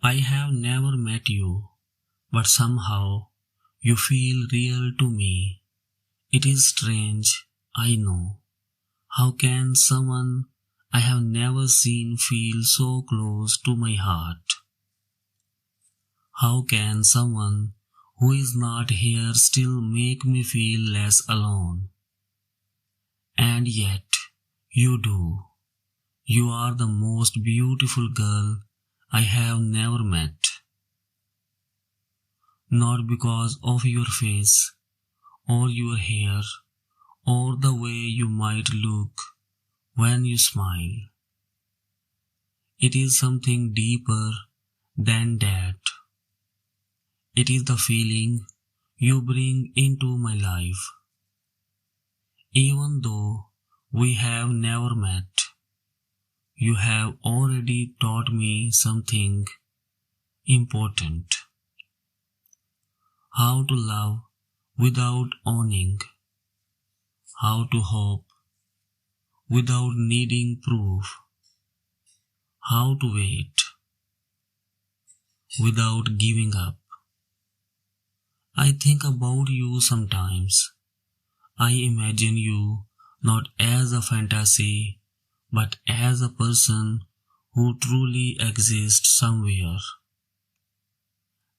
I have never met you, but somehow you feel real to me. It is strange, I know. How can someone I have never seen feel so close to my heart? How can someone who is not here still make me feel less alone? And yet, you do. You are the most beautiful girl I have never met. Not because of your face, or your hair, or the way you might look when you smile. It is something deeper than that. It is the feeling you bring into my life. Even though we have never met, you have already taught me something important. How to love without owning. How to hope without needing proof. How to wait without giving up. I think about you sometimes. I imagine you not as a fantasy, but as a person who truly exists somewhere.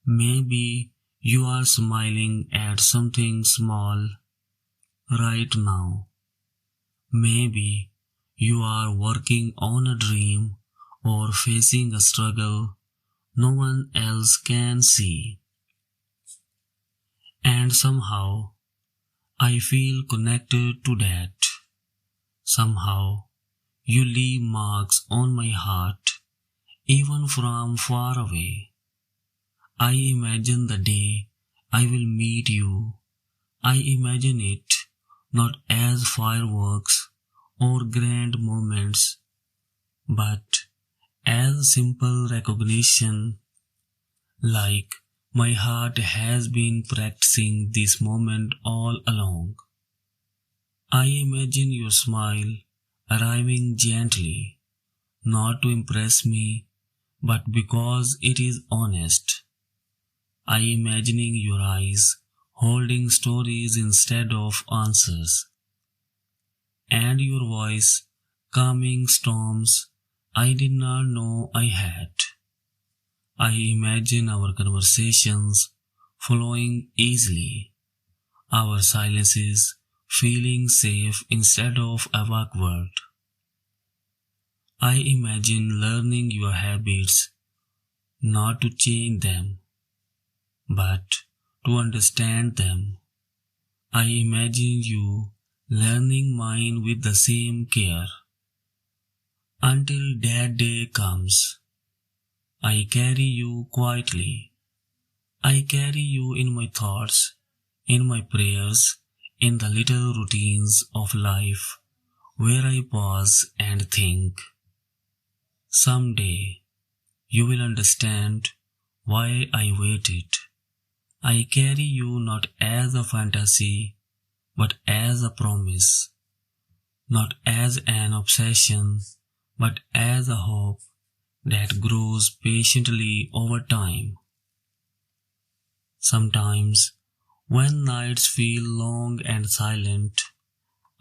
Maybe you are smiling at something small right now. Maybe you are working on a dream or facing a struggle no one else can see. And somehow, I feel connected to that. Somehow, you leave marks on my heart, even from far away. I imagine the day I will meet you. I imagine it not as fireworks or grand moments, but as simple recognition, like my heart has been practicing this moment all along. I imagine your smile arriving gently, not to impress me, but because it is honest. I imagining your eyes holding stories instead of answers, and your voice calming storms I did not know I had. I imagine our conversations flowing easily, our silences feeling safe instead of awkward. I imagine learning your habits, not to change them, but to understand them. I imagine you learning mine with the same care. Until that day comes, I carry you quietly. I carry you in my thoughts, in my prayers, in the little routines of life where I pause and think. Someday, you will understand why I waited. I carry you not as a fantasy, but as a promise. Not as an obsession, but as a hope that grows patiently over time. Sometimes, when nights feel long and silent,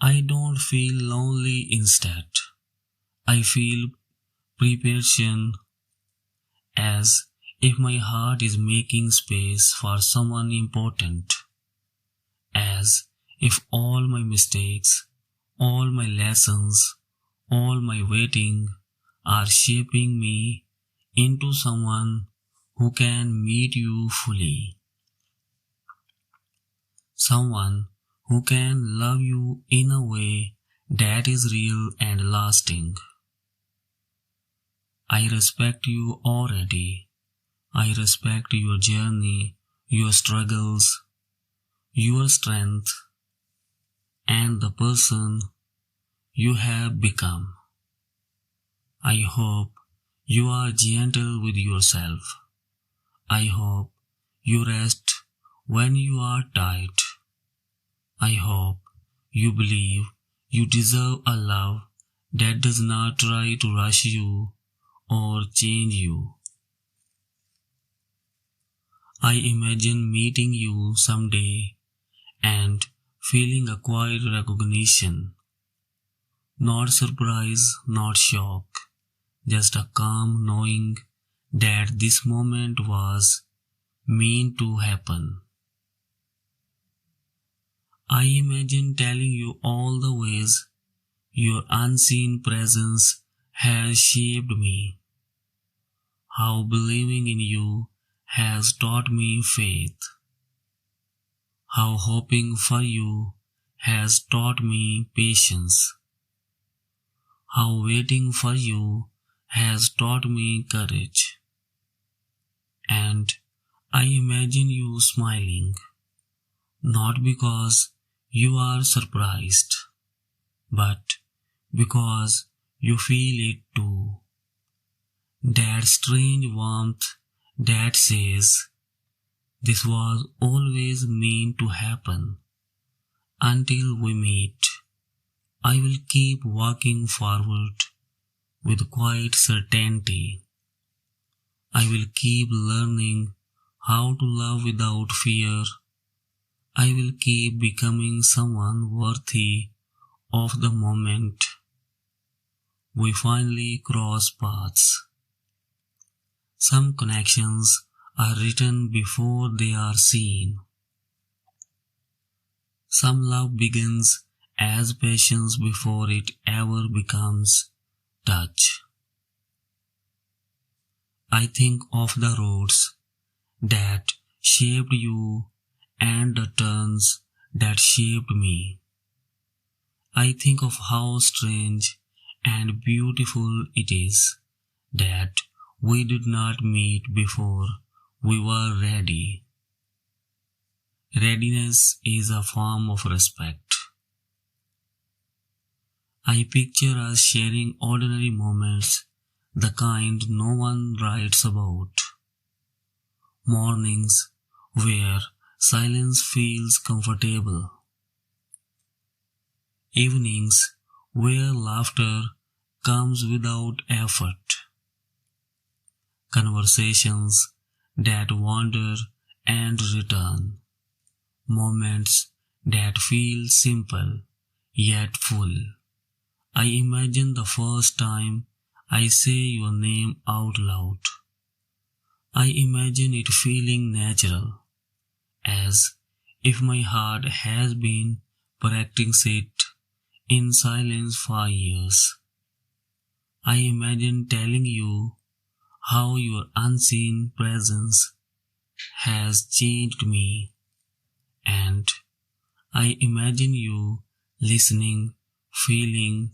I don't feel lonely instead. I feel preparation, as if my heart is making space for someone important, as if all my mistakes, all my lessons, all my waiting are shaping me into someone who can meet you fully. Someone who can love you in a way that is real and lasting. I respect you already. I respect your journey, your struggles, your strength, and the person you have become. I hope you are gentle with yourself. I hope you rest when you are tired. I hope you believe you deserve a love that does not try to rush you or change you. I imagine meeting you someday and feeling a quiet recognition. Not surprise, not shock, just a calm knowing that this moment was meant to happen. I imagine telling you all the ways your unseen presence has shaped me, how believing in you has taught me faith, how hoping for you has taught me patience, how waiting for you has taught me courage. And I imagine you smiling, not because you are surprised, but because you feel it too. That strange warmth that says, this was always meant to happen. Until we meet, I will keep walking forward with quiet certainty. I will keep learning how to love without fear. I will keep becoming someone worthy of the moment we finally cross paths. Some connections are written before they are seen. Some love begins as patience before it ever becomes touch. I think of the roads that shaped you and the turns that shaped me. I think of how strange and beautiful it is that we did not meet before we were ready. Readiness is a form of respect. I picture us sharing ordinary moments, the kind no one writes about. Mornings where silence feels comfortable. Evenings where laughter comes without effort. Conversations that wander and return. Moments that feel simple yet full. I imagine the first time I say your name out loud. I imagine it feeling natural, as if my heart has been practicing it in silence for years. I imagine telling you how your unseen presence has changed me, and I imagine you listening, feeling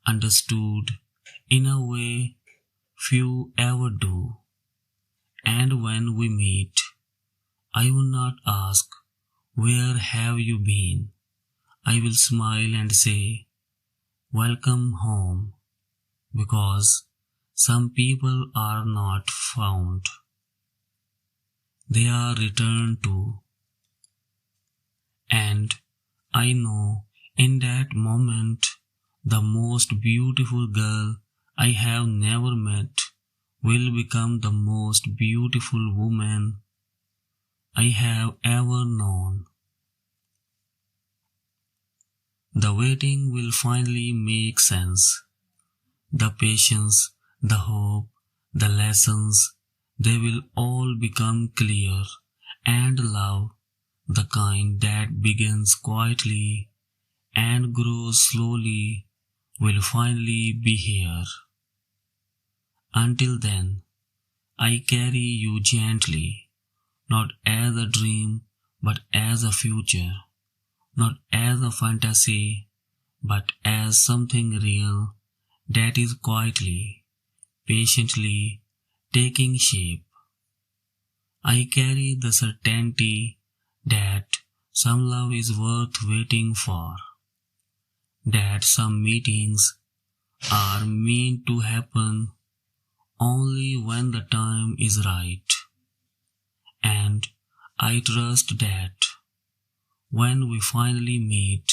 understood in a way few ever do. And when we meet, I will not ask, where have you been? I will smile and say, welcome home, because some people are not found. They are returned to. And I know in that moment, the most beautiful girl I have never met will become the most beautiful woman I have ever known. The waiting will finally make sense. The patience, the hope, the lessons, they will all become clear, and love, the kind that begins quietly and grows slowly, will finally be here. Until then, I carry you gently, not as a dream, but as a future, not as a fantasy, but as something real that is quietly, patiently taking shape. I carry the certainty that some love is worth waiting for, that some meetings are meant to happen only when the time is right. And I trust that when we finally meet,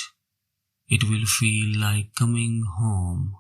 it will feel like coming home.